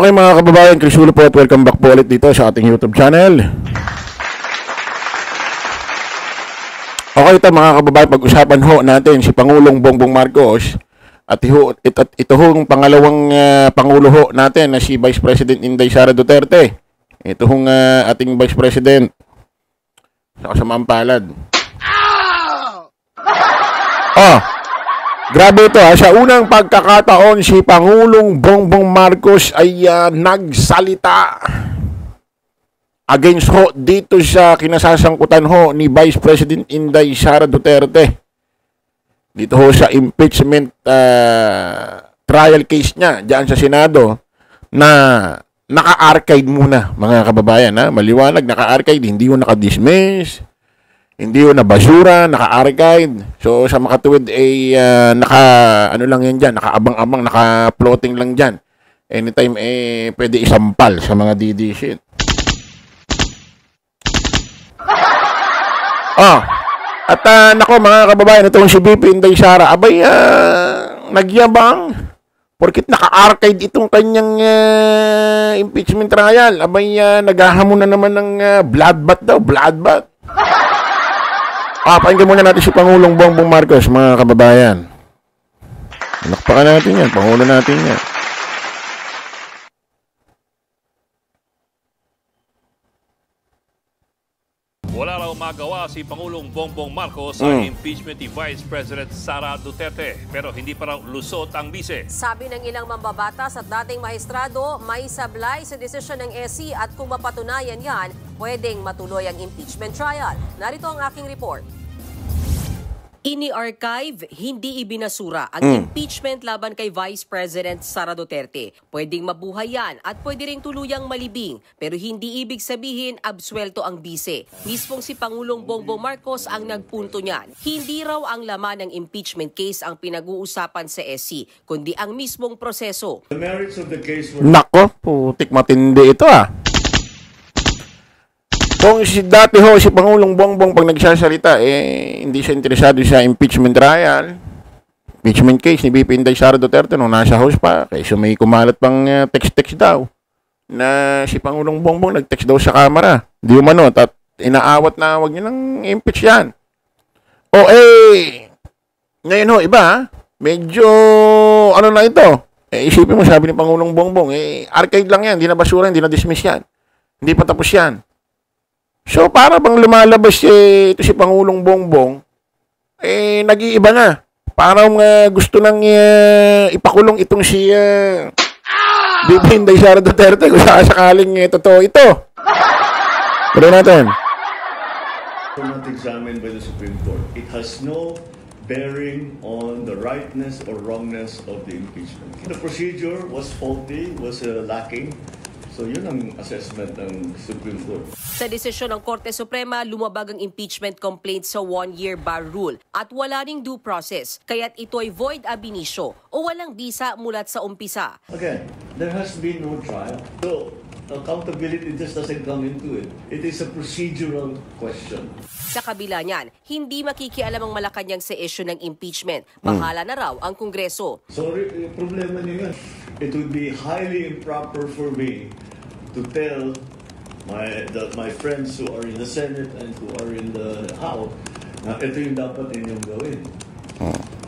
Okay mga kababayan, Chris Hulo po at welcome back po ulit dito sa ating YouTube channel. Okay, ito mga kababayan, pag-usapan ho natin si Pangulong Bongbong Marcos at ito hong pangalawang Pangulo ho natin na si Vice President Inday Sara Duterte. Ito hong ating Vice President sa kasamaang palad. Grabe ito ha. Sa unang pagkakataon, si Pangulong Bongbong Marcos ay nagsalita against ho dito sa kinasasangkutan ho ni Vice President Inday Sara Duterte. Dito ho sa impeachment trial case niya diyan sa Senado na naka-archive muna mga kababayan ha. Maliwanag, naka-archive, hindi ho naka-dismiss. Hindi yun na basura, naka-archive. So, sa makatuwid ay ano lang yan dyan, naka-abang-abang, naka-floating lang dyan. Anytime, pwede isampal sa mga DD shit. At nako mga kababayan, itong si BP Inday Sara, abay, nagyabang. Porkit naka-archive itong kanyang impeachment trial. Abay, naghahamon na naman ng bloodbath daw, bloodbath. Pakinggan muna natin si Pangulong Bongbong Marcos, mga kababayan. Nakpakan natin yan, Pangulo natin yan. Wala raw magawa si Pangulong Bongbong Marcos sa impeachment ni Vice President Sara Duterte, pero hindi pa raw lusot ang bise. Sabi ng ilang mambabatas at dating maestrado, may sablay sa desisyon ng SC at kung mapatunayan yan, pwedeng matuloy ang impeachment trial. Narito ang aking report. Ini-archive, hindi ibinasura ang impeachment laban kay Vice President Sara Duterte. Pwedeng mabuhay yan at pwede ring tuluyang malibing, pero hindi ibig sabihin absuelto ang bise. Mismong si Pangulong Bongbong Marcos ang nagpunto niyan. Hindi raw ang laman ng impeachment case ang pinag-uusapan sa SC, kundi ang mismong proseso. Nako, putik matindi ito Kung dati ho, si Pangulong Bongbong pag nagsasalita, hindi siya interesado sa impeachment trial, impeachment case ni BP Inday Sara Duterte nung nasa house pa. Kaya may kumalat pang text-text daw na si Pangulong Bongbong nag-text daw sa camera. Di umano, at inaawat na wag niyo nang impeach yan. Ngayon ho, iba medyo, ano na ito? Isipin mo, sabi ni Pangulong Bongbong, archive lang yan, hindi na basura, hindi na dismiss yan. Hindi pa tapos yan. So, para bang lumalabas ito si Pangulong Bongbong, nag-iiba na. Parang gusto nang ipakulong itong si BP Inday Sara Duterte kung sakaling totoo ito. Pero natin. Not examined by the Supreme Court. It has no bearing on the rightness or wrongness of the impeachment. The procedure was faulty, was lacking. So yun ang assessment ng Supreme Court. Sa desisyon ng Korte Suprema, lumabag ang impeachment complaint sa one-year bar rule at wala ring due process, kaya't ito'y void ab initio o walang bisa mulat sa umpisa. Again, there has been no trial. So accountability just doesn't come into it. It is a procedural question. Sa kabila niyan, hindi makikialam ang Malacanang sa issue ng impeachment. Bahala na raw ang Kongreso. Sorry, problema niyo yan. It would be highly improper for me to tell my friends who are in the Senate and who are in the House na ito yung dapat inyong gawin.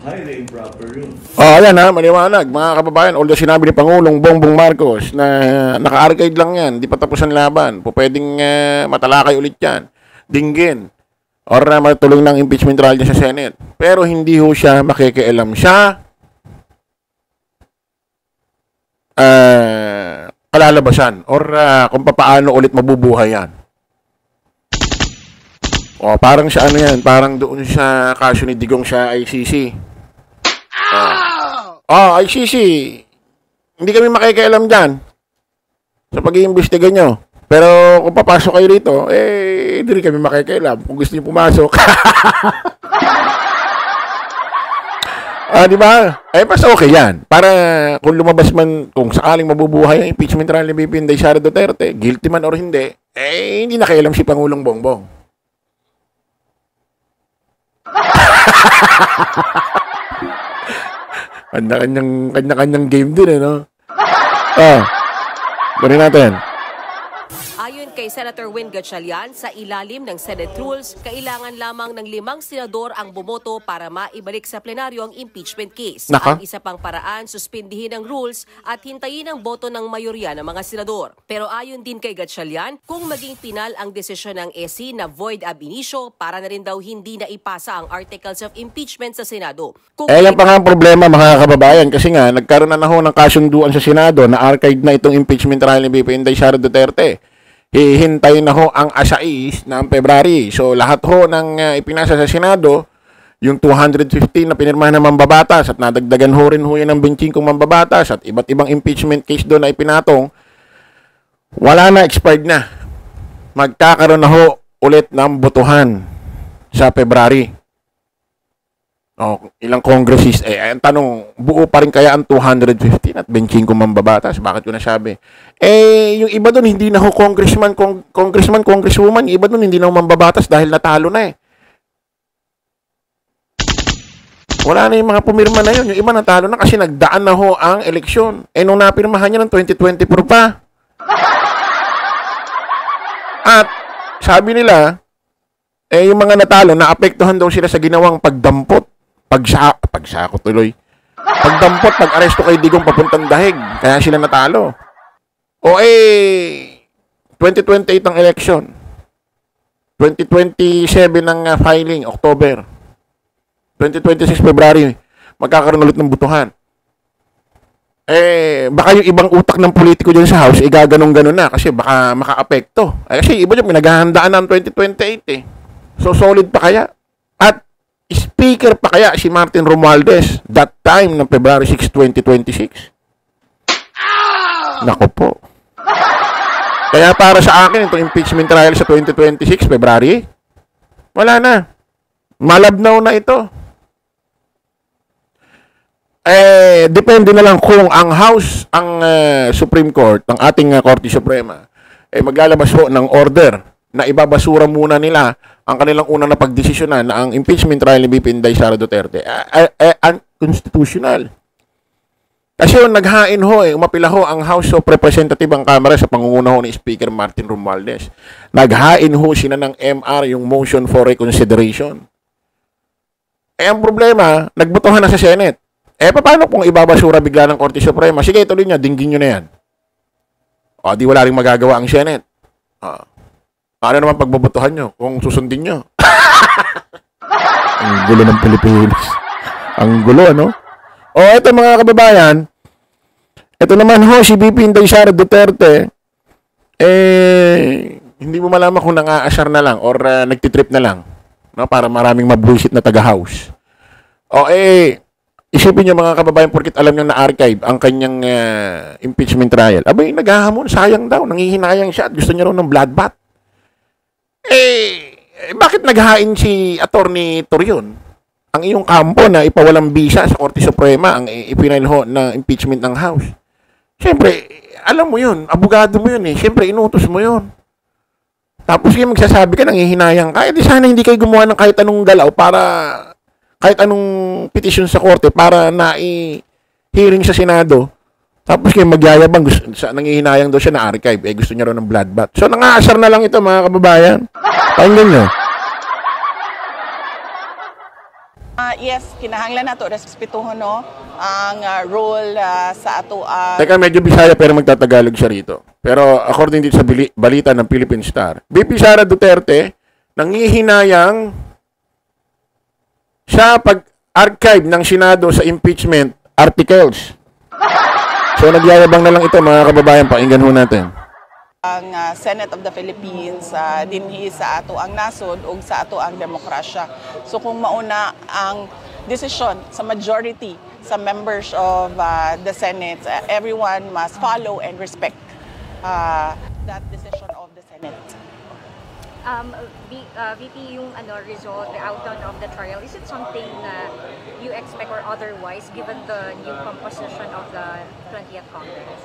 Highly improper yun. Ayan maliwanag mga kababayan. Although sinabi ni Pangulong Bongbong Marcos na naka-archive lang yan, di pa tapos ang laban. Pwedeng matalakay ulit yan. Dinggin. Or matulong ng impeachment trial niya sa Senate. Pero hindi ho siya makikialam siya kalalabasan or kung paano ulit mabubuhay yan. Parang sa ano yan, parang doon sa kaso ni Digong sa ICC. ICC, hindi kami makikialam dyan sa pag-iimbestiga nyo. Pero kung papasok kayo rito, hindi rin kami makikialam kung gusto nyo pumasok. Di ba? Mas okay yan. Para kung lumabas man, kung sakaling mabubuhay ang impeachment trial ni BP Inday Sara Duterte, guilty man or hindi, hindi nakialam si Pangulong Bongbong. Kanya-kanyang game din, no? Tuloy natin. Ayon kay Senator Win Gatchalian, sa ilalim ng Senate rules, kailangan lamang ng 5 senador ang bumoto para maibalik sa plenaryo ang impeachment case. Naka? Ang isa pang paraan, suspindihin ang rules at hintayin ang boto ng mayorya ng mga senador. Pero ayon din kay Gatchalian, kung maging pinal ang desisyon ng SC na void ab initio, para na rin daw hindi na ipasa ang articles of impeachment sa Senado. Yan pa nga ang problema, mga kababayan, kasi nga nagkaroon na ho ng kasunduan sa Senado na archive na itong impeachment trial ni VP Inday Sara Duterte. Hihintayin na ho ang asais ng February. So lahat ho ng ipinasa sa Senado, yung 215 na pinirmahan ng mambabatas at nadagdagan ho rin ho yan ng 25 mambabatas at iba't ibang impeachment case doon na ipinatong, wala na, expired na. Magkakaroon na ho ulit ng botohan sa February. Ilang congressist, ang tanong, buo pa rin kaya ang 215 at 25 mambabatas? Bakit ko nasabi? Yung iba doon, hindi na ho congressman, congresswoman, yung iba doon, hindi na ho mambabatas dahil natalo na eh. Wala na yung mga pumirma na yun. Yung iba natalo na kasi nagdaan na ho ang eleksyon. Nung napirmahan niya ng 2024 pa. At, sabi nila, yung mga natalo, naapektuhan daw sila sa ginawang pagdampot. Pagsako tuloy. Pagdampot, pag-aresto kay Digong papuntang dahig. Kaya sila natalo. 2028 ang election. 2027 ang filing, October. 2026 February, magkakaroon ulit ng butuhan. Baka yung ibang utak ng politiko dyan sa House, gaganong-ganon na kasi baka maka-apekto. Kasi iba dyan, pinaghahandaan na ang 2028 eh. So, solid pa kaya? At speaker pa kaya si Martin Romualdez that time ng February 6, 2026? Nako po. Kaya para sa akin, itong impeachment trial sa 2026, February, wala na. Malabnaw na ito. Depende na lang kung ang House, ang Supreme Court, ang ating Korte Suprema, maglalabas ho ng order na ibabasura muna nila ang kanilang unang napagdesisyonan na ang impeachment trial ni VP Inday Sara Duterte unconstitutional. Kasi yung naghain ho, umapila ho ang House of Representatives, ang Kamara sa pangunguna ho ni Speaker Martin Romualdez. Naghain ho sila ng MR, yung motion for reconsideration. Ang problema, nagbotohan na sa Senate. Paano kung ibabasura bigla ng Korte Suprema? Sige, tuloy niya, dinggin nyo na yan. Di wala rin magagawa ang Senate. Paano naman pagbobotohan nyo kung susundin nyo? Ang gulo ng Pilipinas. Ang gulo, ano? Ito mga kababayan, ito naman ho, si VP Inday Sara Duterte, hindi mo malaman kung nang-aasar na lang or nagtitrip na lang, no? Para maraming mabuisit na taga-House. Isipin nyo mga kababayan, porkit alam nyo na-archive ang kanyang impeachment trial. Naghahamon, sayang daw, nangihinayang siya at gusto niya raw ng bloodbath. Bakit naghain si Attorney Torion? Ang iyong kampo na ipawalang bisa sa Korte Suprema ang ipinail ho na impeachment ng House. Siyempre, alam mo yun, abogado mo yun eh. Siyempre, inutos mo yun. Tapos kayo magsasabi ka, nangihinayang ka. Di sana hindi kayo gumawa ng kahit anong galaw para, kahit anong petisyon sa Korte para na-hearing sa Senado. Tapos kayo magyayabang, nangihinayang daw siya na archive. Gusto niya raw ng bloodbath. So, nangaasar na lang ito mga kababayan. Pakinggan nyo. Yes, kinahanglan nato respetuhon no ang role sa ato. Teka, medyo Bisaya pero magtatagalog siya rito. Pero according dito sa balita ng Philippine Star, VP Sara Duterte nangihinayang sa pag-archive ng Senado sa impeachment articles. So nagyayabang na lang ito mga kababayan, pakinggan ho natin. Ang Senate of the Philippines dinhi sa ato ang nasod ug sa ato ang demokrasya. So kung mauna ang decision sa majority sa members of the Senate, everyone must follow and respect that decision of the Senate. VP, yung result, the outcome of the trial, is it something na you expect or otherwise given the new composition of the 20th Congress?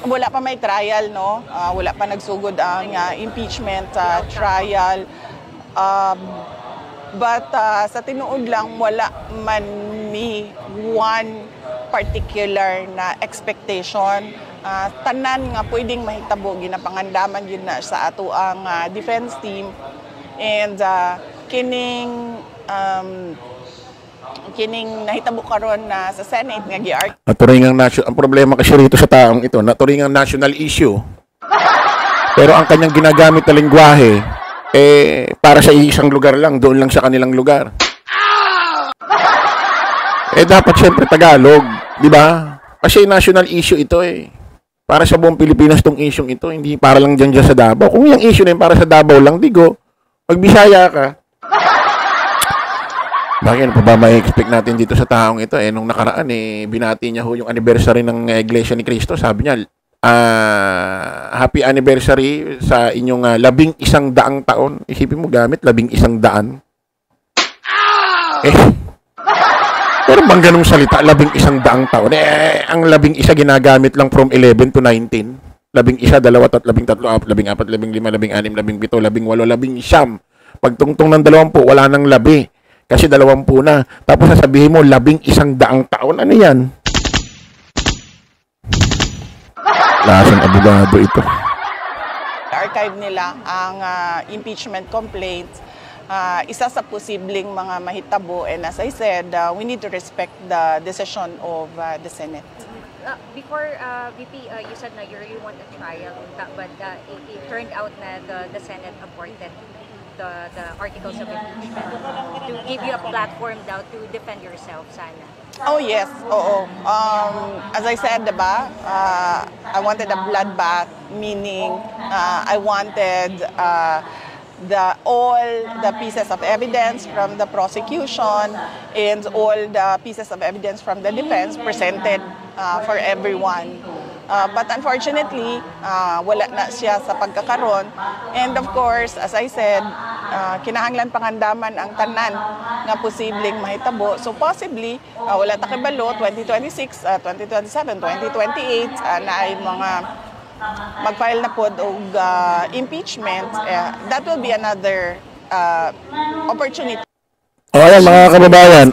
Wala pa may trial, no? Wala pa nagsugod ang impeachment trial. But sa tinuod lang, wala man ni one particular na expectation. Tanan nga pwedeng mahitabo ginapangandaman yun na sa ato ang defense team, and kining nahitabo karon na sa Senate nga naturingang ang problema kasi rito sa taong ito, naturingang national issue. Pero ang kanyang ginagamit na lengguwahe para sa isang lugar lang, doon lang sa kanilang lugar. Dapat siyempre Tagalog, di ba? Kasi national issue ito para sa buong Pilipinas tong issue ito, hindi para lang dyan sa Davao. Kung yung issue na yun para sa Davao lang, digo, pag Bisaya ka, bakit pa ba may-expect natin dito sa taong ito? Nung nakaraan, binati niya ho yung anniversary ng Iglesia ni Cristo. Sabi niya, happy anniversary sa inyong 1100 taon. Isipin mo gamit 1100. Pero bang ganung salita, 1100 taon? Ang 11 ginagamit lang from 11 to 19. 11, 2, 3, 4, 15, 16, 17, 18, 19. Pagtungtong ng 20, wala nang labi. Kasi 20 na. Tapos sasabihin mo, 1100 taon. Ano yan? Lasang abogado ito. Archive nila ang impeachment complaints. Isa sa posibleng mga mahitabo, and as I said, we need to respect the decision of the Senate. Before, VP, you said na you really want a trial, but it turned out na the Senate aborted the articles of impeachment to give you a platform daw to defend yourself, sana. Oh yes, oo. As I said, diba, I wanted a bloodbath, meaning I wanted all the pieces of evidence from the prosecution and all the pieces of evidence from the defense presented for everyone. But unfortunately, wala na siya sa pagkakaroon. And of course, as I said, kinahanglan pangandaman ang tanan nga posibleng mahitabo. So possibly, wala ta kibalo, 2026, 2027, 2028, na ay mga mag-file na po og impeachment. That will be another opportunity. Ayan mga kababayan,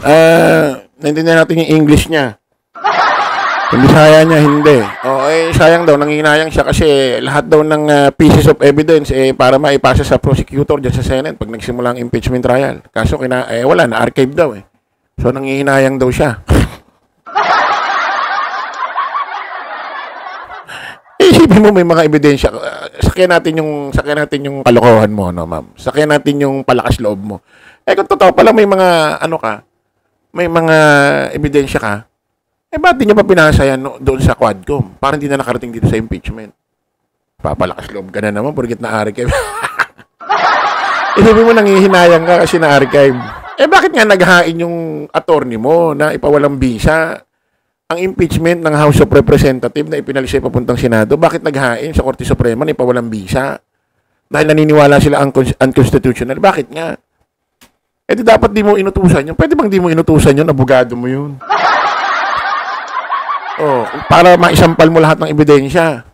naintindihan natin yung English niya. Kung Bisaya niya, hindi. Sayang daw, nanginayang siya kasi lahat daw ng pieces of evidence para maipasa sa prosecutor dyan sa Senate pag nagsimula ang impeachment trial. Kaso wala na, archive daw So nanginayang daw siya. Isipin mo may mga ebidensya. Sakyan natin yung kalokohan mo, no, ma'am. Sakyan natin yung palakas loob mo. Kung totoo pala may mga may mga ebidensya ka. Ba't di niya pa pinasa yan doon sa Quadcom? Parang hindi na nakarating dito sa impeachment. Papalakas loob ka na naman porket na-archive. Isipin mo nangihinayang ka kasi na-archive. Bakit nga naghain yung attorney mo na ipawalang bisa ang impeachment ng House of Representatives na ipinalisay papuntang Senado? Bakit naghain sa Korte Suprema na ipawalang bisa? Dahil naniniwala sila unconstitutional. Bakit nga? Di dapat di mo inutusan yun. Pwede bang di mo inutusan yun? Abogado mo yun. Para maisampal mo lahat ng ebidensya.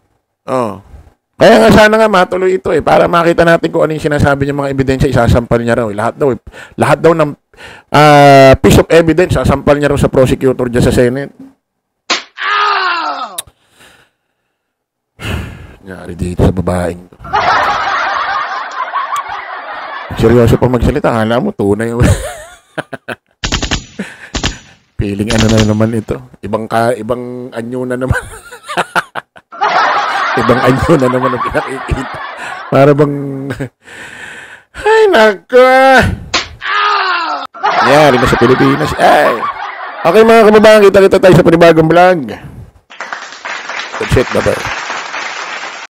Kaya nga sana nga matuloy ito para makita natin kung ano yung sinasabi niya mga ebidensya, isasampal niya raw. Lahat daw ng piece of evidence, sasampal niya raw sa prosecutor dyan sa Senate. Nangyari dito sa babaeng to. Seryoso pang magsalita, alam mo, tunay. Feeling ano na naman ito. Ibang anyo na naman. Ibang anyo na naman ang pinakikita. Para bang... Ay, nako! Nangyari na sa Pilipinas. Okay mga kababayan, kita tayo sa panibagong vlog. That's it, bye-bye.